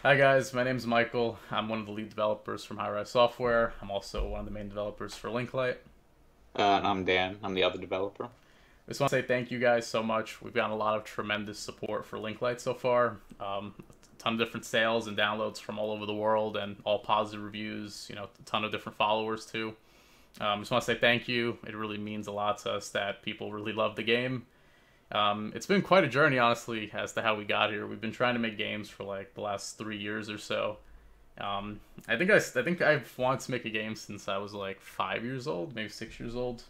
Hi guys, my name's Michael. I'm one of the lead developers from Highrise Software. I'm also one of the main developers for Linklight. And I'm Dan. I'm the other developer. I just want to say thank you guys so much. We've gotten a lot of tremendous support for Linklight so far. A ton of different sales and downloads from all over the world, and all positive reviews. A ton of different followers too. Just want to say thank you. It really means a lot to us that people really love the game. It's been quite a journey, honestly, as to how we got here. We've been trying to make games for like the last 3 years or so. I think I've wanted to make a game since I was like 5 years old, maybe 6 years old.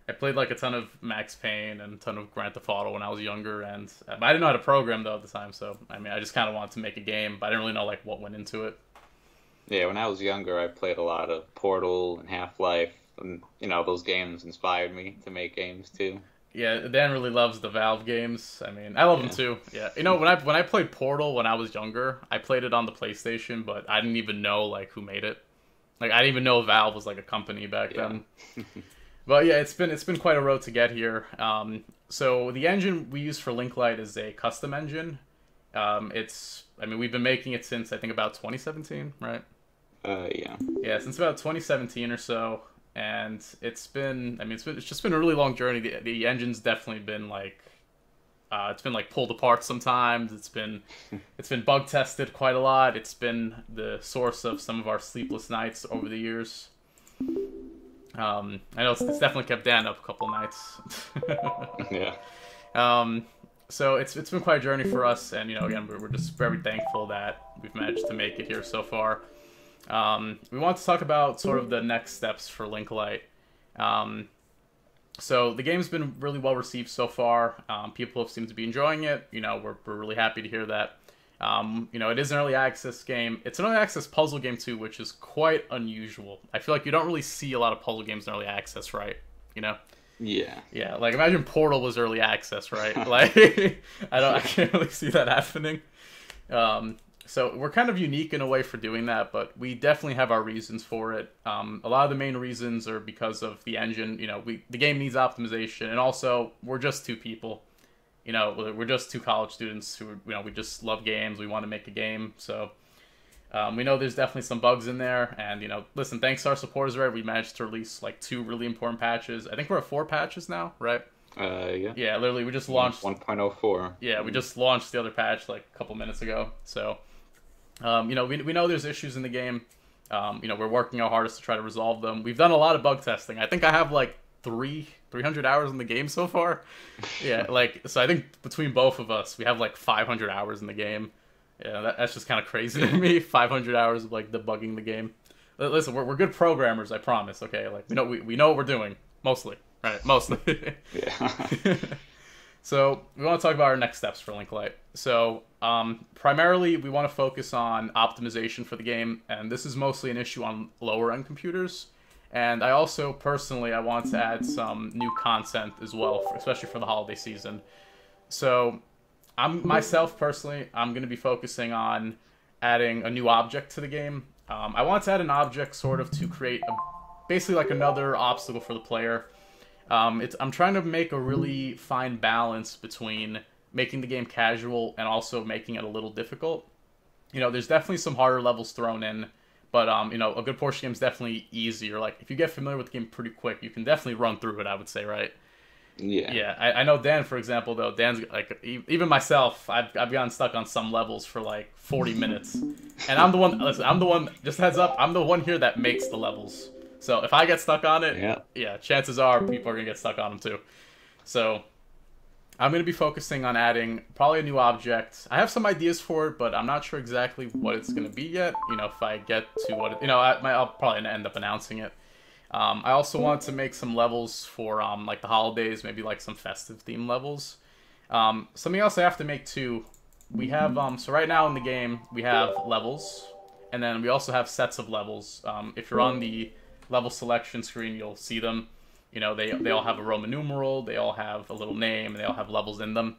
I played like a ton of Max Payne and a ton of Grand Theft Auto when I was younger, and I didn't know how to program though at the time. So I mean, I just kind of wanted to make a game, but I didn't really know like what went into it. Yeah, when I was younger, I played a lot of Portal and Half-Life, and those games inspired me to make games too. Yeah, Dan really loves the Valve games. I mean, I love them Yeah, too. Yeah, when I played Portal when I was younger, I played it on the PlayStation, but I didn't even know like who made it. Like I didn't even know Valve was like a company back yeah, then. But yeah, it's been quite a road to get here. So the engine we use for Linklight is a custom engine. I mean we've been making it since I think about 2017, right? yeah, Yeah, since about 2017 or so, and it's just been a really long journey. The engine's definitely been like it's been like pulled apart sometimes. It's been bug tested quite a lot. It's been the source of some of our sleepless nights over the years. I know it's definitely kept Dan up a couple nights. yeah. um, so it's been quite a journey for us, and again we're just very thankful that we've managed to make it here so far. We want to talk about sort of the next steps for Linklight. Um, so the game's been really well received so far. People have seemed to be enjoying it. We're really happy to hear that. It is an early access game. It's an early access puzzle game too, which is quite unusual. I feel like you don't really see a lot of puzzle games in early access, right? You know? Yeah. Yeah, like imagine Portal was early access, right? Like I can't really see that happening. So we're kind of unique in a way for doing that, but we definitely have our reasons for it. A lot of the main reasons are because of the engine. The game needs optimization, and also we're just two people. We're just two college students who we just love games. We want to make a game, so we know there's definitely some bugs in there. And listen, thanks to our supporters, right? We managed to release like 2 really important patches. I think we're at 4 patches now, right? Yeah. Yeah, literally, we just launched. 1.04. Yeah, we just launched the other patch like a couple minutes ago. So, we know there's issues in the game. We're working our hardest to try to resolve them. We've done a lot of bug testing. I think I have like 300 hours in the game so far. Yeah, so I think between both of us, we have like 500 hours in the game. Yeah, that's just kind of crazy to me. 500 hours of like debugging the game. Listen, we're good programmers, I promise. Okay, like we know what we're doing mostly, right? Mostly. Yeah. So we want to talk about our next steps for Linklight. So primarily, we want to focus on optimization for the game, and this is mostly an issue on lower end computers. And I also personally, I want to add some new content as well, especially for the holiday season. So myself personally, I'm going to be focusing on adding a new object to the game. I want to add an object sort of to create basically like another obstacle for the player. I'm trying to make a really fine balance between making the game casual and also making it a little difficult. There's definitely some harder levels thrown in, but a good portion of the game is definitely easier. Like if you get familiar with the game pretty quick, you can definitely run through it, I would say, right? Yeah. Yeah, I know Dan, for example, though. Dan's like, even myself, I've gotten stuck on some levels for like 40 minutes, and I'm the one. Listen, I'm the one. Just heads up, I'm the one here that makes the levels. So if I get stuck on it, Yeah. yeah, chances are people are gonna get stuck on them too. So I'm gonna be focusing on adding probably a new object. I have some ideas for it, but I'm not sure exactly what it's gonna be yet. If I get to what I'll probably end up announcing it. I also want to make some levels for like the holidays, maybe like some festive theme levels. Something else I have to make too. We have so right now in the game we have levels, and then we also have sets of levels. If you're on the level selection screen, you'll see them. They all have a Roman numeral, they all have a little name, and they all have levels in them.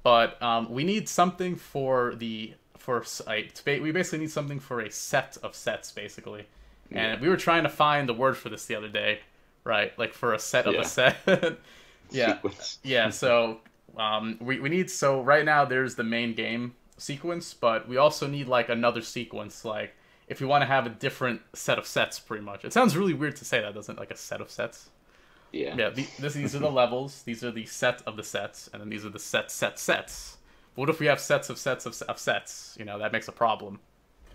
But we need something we basically need something for a set of sets, basically. And Yeah. we were trying to find the word for this the other day, right? Like for a set of a Yeah. set. Yeah. Sequence. Yeah, so we need, so right now there's the main game, sequence, but we also need like another sequence, like if we want to have a different set of sets, pretty much. It sounds really weird to say that, doesn't it? Like a set of sets. Yeah. Yeah. These are the levels. These are the set of the sets, and then these are the sets. But what if we have sets of sets? You know, that makes a problem.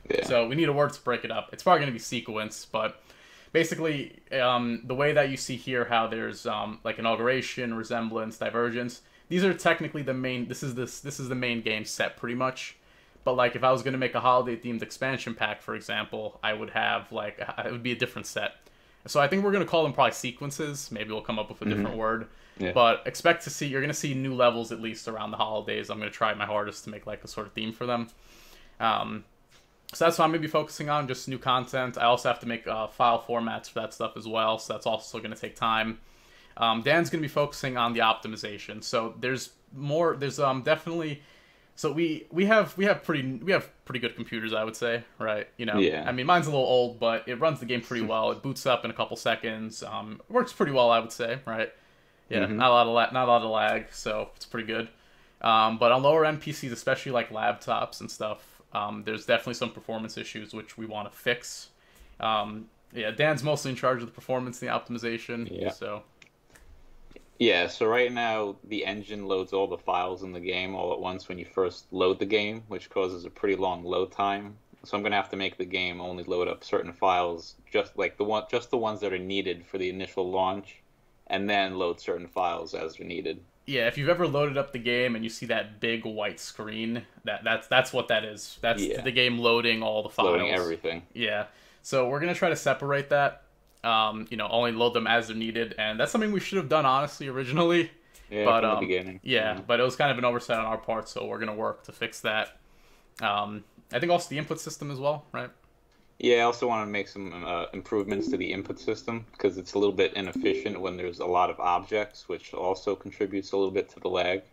Yeah. So we need a word to break it up. It's probably going to be sequence, but basically, the way that you see here, how there's like inauguration, resemblance, divergence. These are technically the main. This is the main game set pretty much. But like if I was going to make a holiday themed expansion pack, for example, I would have like it would be a different set. So I think we're going to call them probably sequences. Maybe we'll come up with a different word. Yeah. But expect to see, you're going to see new levels at least around the holidays. I'm going to try my hardest to make like a sort of theme for them. So that's what I'm going to be focusing on, just new content. I also have to make file formats for that stuff as well, so that's also going to take time. Dan's going to be focusing on the optimization. So there's definitely, so we have pretty good computers, I would say, right? You know, Yeah. I mean, mine's a little old, but it runs the game pretty well. It boots up in a couple seconds. Works pretty well, I would say, right? Yeah, not a lot of lag, so it's pretty good. But on lower end PCs, especially like laptops and stuff, there's definitely some performance issues which we want to fix. Yeah, Dan's mostly in charge of the performance and the optimization. Yeah. So Yeah, so right now the engine loads all the files in the game all at once when you first load the game, which causes a pretty long load time. So I'm gonna have to make the game only load up certain files, just the ones that are needed for the initial launch, and then load certain files as they're needed. yeah, if you've ever loaded up the game and you see that big white screen, that's what that is. That's the game loading all the files. Loading everything. Yeah. So we're gonna try to separate that. You know, only load them as they're needed, and that's something we should have done honestly originally. Yeah, but from the beginning. Yeah, but it was kind of an oversight on our part, so we're gonna work to fix that. I think also the input system as well, right? Yeah, I also want to make some improvements to the input system because it's a little bit inefficient when there's a lot of objects, which also contributes a little bit to the lag.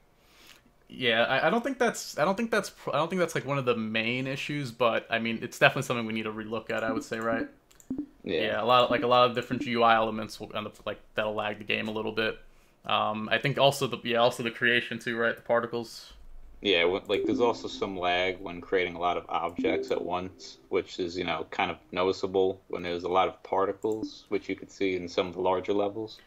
Yeah, I don't think that's like one of the main issues, but I mean it's definitely something we need to relook at, I would say, right? Yeah, a lot of different GUI elements will end up like that'll lag the game a little bit. I think also the creation too, right? The particles. Yeah, like there's also some lag when creating a lot of objects at once, which is, kind of noticeable when there's a lot of particles, which you could see in some of the larger levels.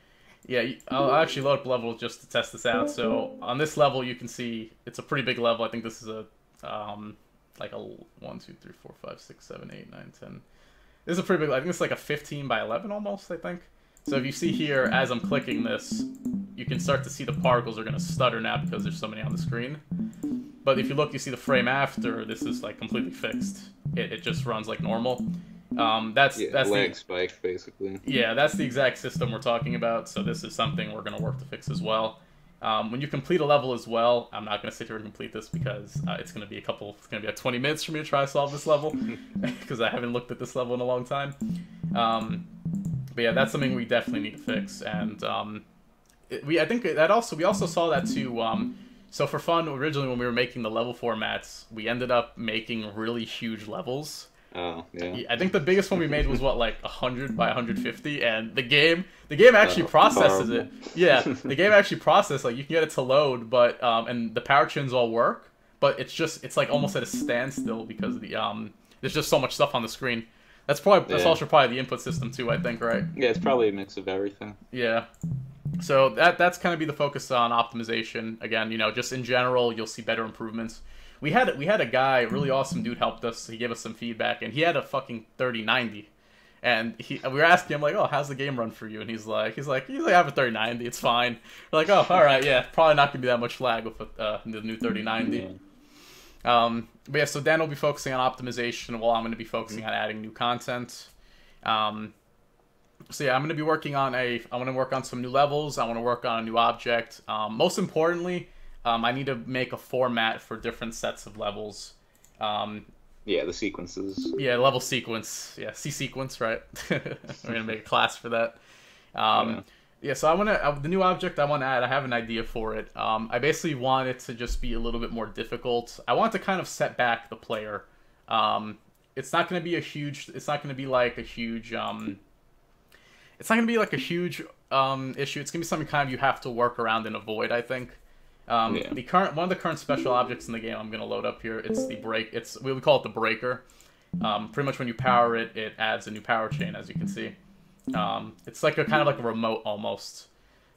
Yeah, I'll actually load up levels just to test this out. So on this level, you can see it's a pretty big level. I think this is a like a 1, 2, 3, 4, 5, 6, 7, 8, 9, 10. This is a pretty big. I think it's like a 15 by 11 almost, I think. So if you see here, as I'm clicking this, you can start to see the particles are going to stutter now because there's so many on the screen. But if you look, you see the frame after, this is like completely fixed. It just runs like normal. That's lag spike, basically. Yeah, that's the exact system we're talking about, so this is something we're going to work to fix as well. When you complete a level as well, I'm not going to sit here and complete this because it's going to be like 20 minutes for me to try to solve this level because I haven't looked at this level in a long time. But yeah, that's something we definitely need to fix, and we also saw that too. So for fun, originally when we were making the level formats, we ended up making really huge levels. Oh, yeah. I think the biggest one we made was like 100 by 150, and the game actually processes it. Yeah, the game actually processes, like you can get it to load, but and the power chins all work, but it's like almost at a standstill because of the there's just so much stuff on the screen. That's also probably the input system too, I think, right? Yeah, it's probably a mix of everything. Yeah. So that's kind of be the focus on optimization. Again, just in general, you'll see better improvements. We had a guy, a really awesome dude, helped us. He gave us some feedback, and he had a fucking 3090. And we were asking him like, "Oh, how's the game run for you?" And he's like, "Usually I have a 3090. It's fine." We're like, "Oh, all right, yeah, probably not gonna be that much lag with the new 3090." But yeah, so Dan will be focusing on optimization, while I'm going to be focusing on adding new content. So yeah, I'm going to be working on I want to work on some new levels. I want to work on a new object. Most importantly, I need to make a format for different sets of levels. Yeah, the sequences. Yeah, level sequence. Yeah, C sequence, right? We're going to make a class for that. Yeah, so I want to the new object I want to add. I have an idea for it. I basically want it to just be a little bit more difficult. I want to kind of set back the player. It's not going to be a huge. It's not going to be like a huge. It's not going to be like a huge issue. It's going to be something kind of you have to work around and avoid, I think. Yeah. One of the current special objects in the game I'm gonna load up here. It's the break. It's we call it the breaker. Pretty much when you power it, it adds a new power chain, as you can see. It's like a kind of like a remote almost.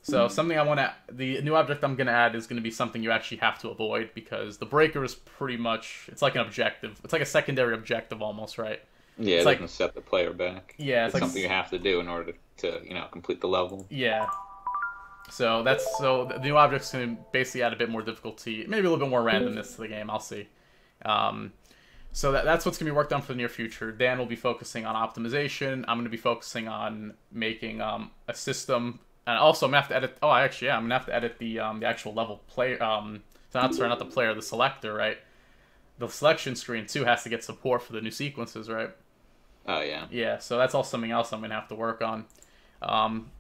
So something the new object I'm gonna add is gonna be something you actually have to avoid, because the breaker is pretty much, it's like an objective. It's like a secondary objective almost, right? Yeah, it's it doesn't set the player back. Yeah, it's like something you have to do in order to complete the level. Yeah. So the new object's gonna basically add a bit more difficulty, maybe a little bit more randomness to the game. I'll see. So that's what's going to be worked on for the near future. Dan will be focusing on optimization. I'm going to be focusing on making a system, and also I'm going to have to edit. Oh, actually, yeah, I'm going to have to edit the actual level player. Not the player, the selector, right? The selection screen too has to get support for the new sequences, right? Oh yeah. Yeah, so that's all something else I'm going to have to work on.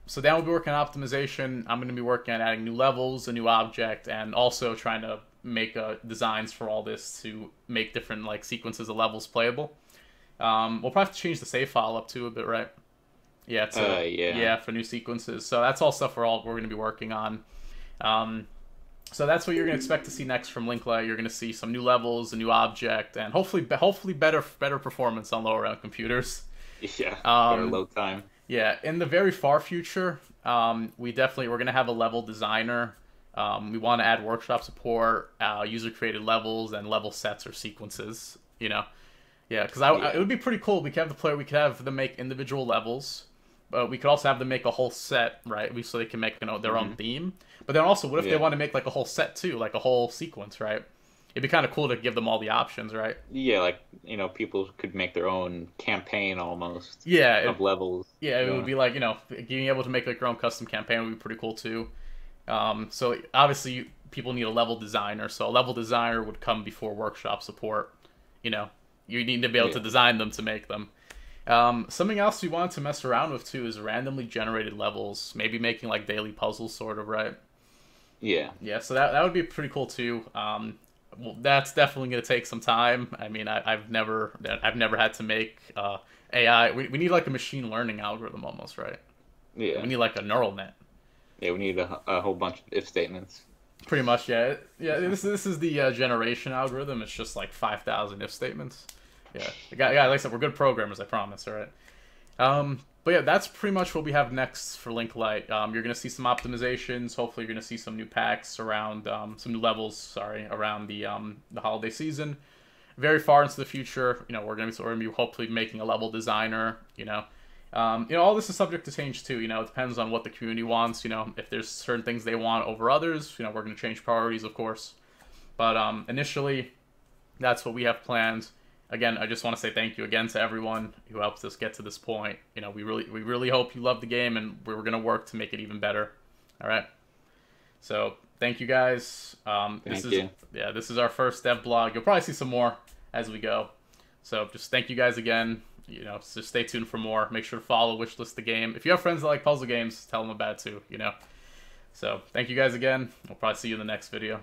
So Dan will be working on optimization. I'm going to be working on adding new levels, a new object, and also trying to make designs for all this to make different like sequences of levels playable. We'll probably have to change the save file up too a bit, right? Yeah, yeah, for new sequences. So that's all stuff we're going to be working on. So that's what you're going to expect to see next from Linklight. You're going to see some new levels, a new object, and hopefully better performance on lower end computers. Yeah, better load time. Yeah, in the very far future, we're going to have a level designer. We want to add workshop support, user-created levels, and level sets or sequences. Yeah, because it would be pretty cool. We could have them make individual levels, but we could also have them make a whole set, right? So they can make their own theme. But then also, what if they want to make like a whole set too, like a whole sequence, right? It'd be kind of cool to give them all the options, right? Yeah, like people could make their own campaign almost. Yeah, of levels. Yeah, it would be like being able to make like your own custom campaign would be pretty cool too. So obviously people need a level designer, so a level designer would come before workshop support. You need to be able to design them to make them. Something else we wanted to mess around with too is randomly generated levels, maybe making like daily puzzles sort of, right? Yeah, so that would be pretty cool too. Well, that's definitely going to take some time. I mean, I've never had to make AI. We need like a machine learning algorithm almost, right? Yeah, we need like a neural net. Yeah, we need a whole bunch of if statements. Pretty much, yeah. This is the generation algorithm. It's just like 5,000 if statements. Yeah, like I said, we're good programmers. I promise. All right. But yeah, that's pretty much what we have next for Linklight. You're gonna see some optimizations. Hopefully, you're gonna see some new packs around some new levels. Sorry, around the holiday season. Very far into the future, we're gonna be hopefully making a level designer. All this is subject to change too. It depends on what the community wants. If there's certain things they want over others, we're going to change priorities, of course. But initially, that's what we have planned. Again, I just want to say thank you again to everyone who helped us get to this point. We really hope you love the game, and we're going to work to make it even better. All right. So thank you guys. This is our first dev blog. You'll probably see some more as we go. So just thank you guys again. So stay tuned for more. Make sure to follow Wishlist the game. If you have friends that like puzzle games, tell them about it too, So thank you guys again. We'll probably see you in the next video.